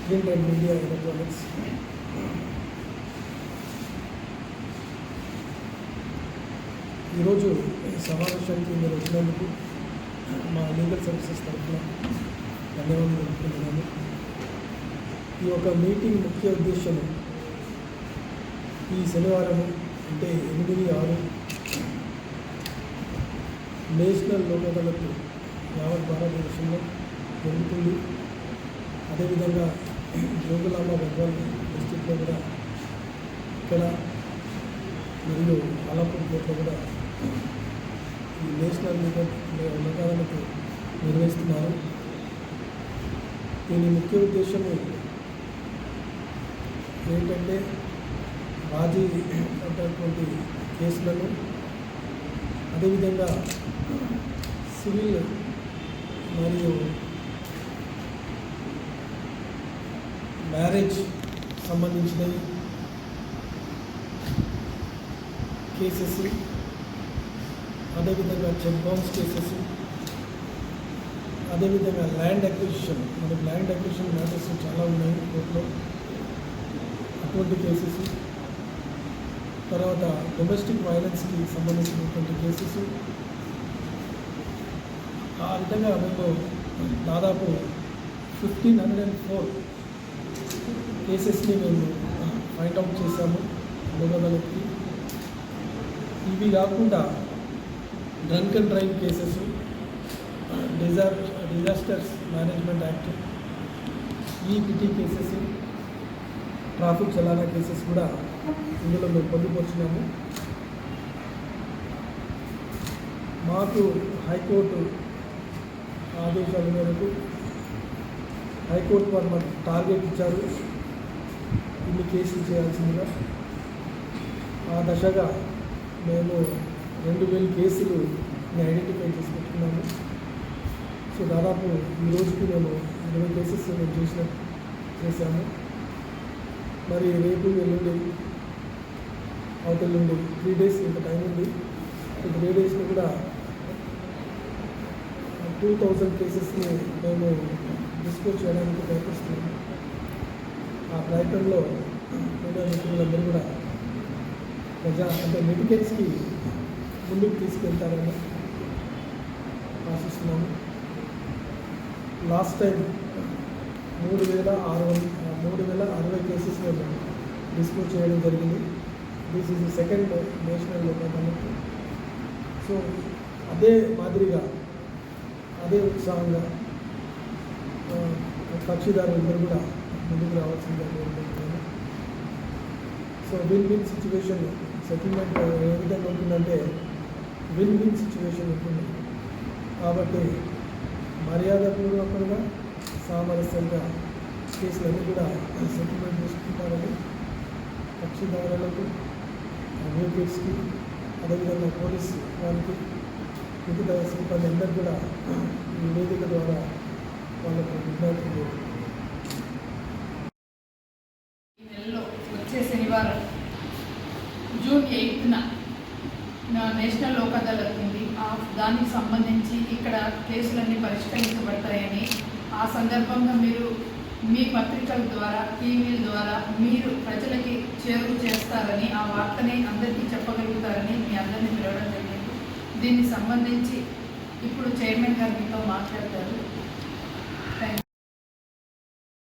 Print and media electronics. ఈరోజు ఈ సమావేశానికి మీరు వచ్చినందుకు మా లీగల్ సర్వీసెస్ తరఫున ధన్యవాదాలు తెలుపుకుంటున్నాను. ఈ యొక్క మీటింగ్ ముఖ్య ఉద్దేశం ఈ శనివారం అంటే 8/6 నేషనల్ లోక్ అదాలత్ యావత్ భారతదేశంలో జరుగుతుంది. అదేవిధంగా జోగులాంబ గద్వాల్ డిస్టిక్లో కూడా ఇక్కడ మరియు ఆలాపూర్ కోర్టులో కూడా ఈ నేషనల్ లోక్ అదాలత్ నిర్వహిస్తున్నారు. దీని ముఖ్య ఉద్దేశము ఏంటంటే రాజీ పడ్డటువంటి కేసులను, అదేవిధంగా సివిల్ మరియు మ్యారేజ్ సంబంధించినవి కేసెస్, అదేవిధంగా చెక్ బౌన్స్ కేసెస్, అదేవిధంగా ల్యాండ్ అక్విజిషన్, మనకి ల్యాండ్ అక్విజిషన్ మ్యాటర్స్ చాలా ఉన్నాయి కోర్టులో, అటువంటి కేసెస్, తర్వాత డొమెస్టిక్ వైలెన్స్కి సంబంధించినటువంటి కేసెస్. ఆ విధంగా మేము దాదాపు 1504 కేసెస్ని మేము ఫైండ్ అవుట్ చేశాము లోక్ అదాలత్కి. ఇవి కాకుండా drunk and drive cases, disasters management act, EPT cases, traffic చలానా కేసెస్ కూడా ఇందులో మేము పొందుపరుచున్నాము. మాకు హైకోర్టు ఆదేశాల మేరకు హైకోర్టు వారు మాకు టార్గెట్ ఇచ్చారు, ఇన్ని కేసులు చేయాల్సిందిగా. ఆ దశగా మేము 2000 కేసులు ఐడెంటిఫై చేసి పెట్టుకున్నాము. సో దాదాపు ఈ రోజుకి మేము 20 కేసెస్ మేము చేశాము. మరి రేపు ఎల్లుండి అవతల 3 డేస్ ఇంకా టైం ఉంది. ఈ 3 డేస్లో కూడా 2000 కేసెస్ని మేము డిస్పోజ్ చేయడానికి ప్రయత్నిస్తున్నాము. ఆ ప్రయత్నంలో మీడియా మిత్రులందరూ కూడా అంటే లిటిగెంట్స్కి ముందుకు తీసుకెళ్తారని ఆశిస్తున్నాము. లాస్ట్ టైం 3,060 కేసెస్ మేము డిస్పోజ్ చేయడం జరిగింది. This is the second national Lok Adalat. So అదే మాదిరిగా అదే ఉత్సాహంగా కక్షిదారులందరూ కూడా ముందుకు రావాల్సిందిగా కోరుకుంటున్నాను. సో విన్ సిచ్యువేషన్ సెటిల్మెంట్ ఏ విధంగా ఉంటుందంటే విన్ సిచ్యువేషన్ ఉంటుంది. కాబట్టి మర్యాదపూర్వకంగా సామరస్యంగా కేసులన్నీ కూడా సెటిల్మెంట్ చేసుకుంటారని కక్షిదారులకు, అడ్వకేట్స్కి, అదేవిధంగా పోలీస్ వారికి, మిగతా సిబ్బంది అందరూ కూడా ఈ వేదిక ద్వారా వాళ్ళకు విజ్ఞప్తి. ఈ నెలలో వచ్చే శనివారం జూన్ 8న నేషనల్ లోక్ అదాలత్ ఉంది. దానికి సంబంధించి ఇక్కడ కేసులన్నీ పరిష్కరించబడతాయని, ఆ సందర్భంగా మీరు మీ పత్రికల ద్వారా, టీవీల ద్వారా మీరు ప్రజలకి చేరువ చేస్తారని, ఆ వార్తని అందరికీ చెప్పగలుగుతారని మీ అందరినీ పిలవడం జరిగింది. దీనికి సంబంధించి ఇప్పుడు చైర్మన్ గారు మీతో మాట్లాడతారు.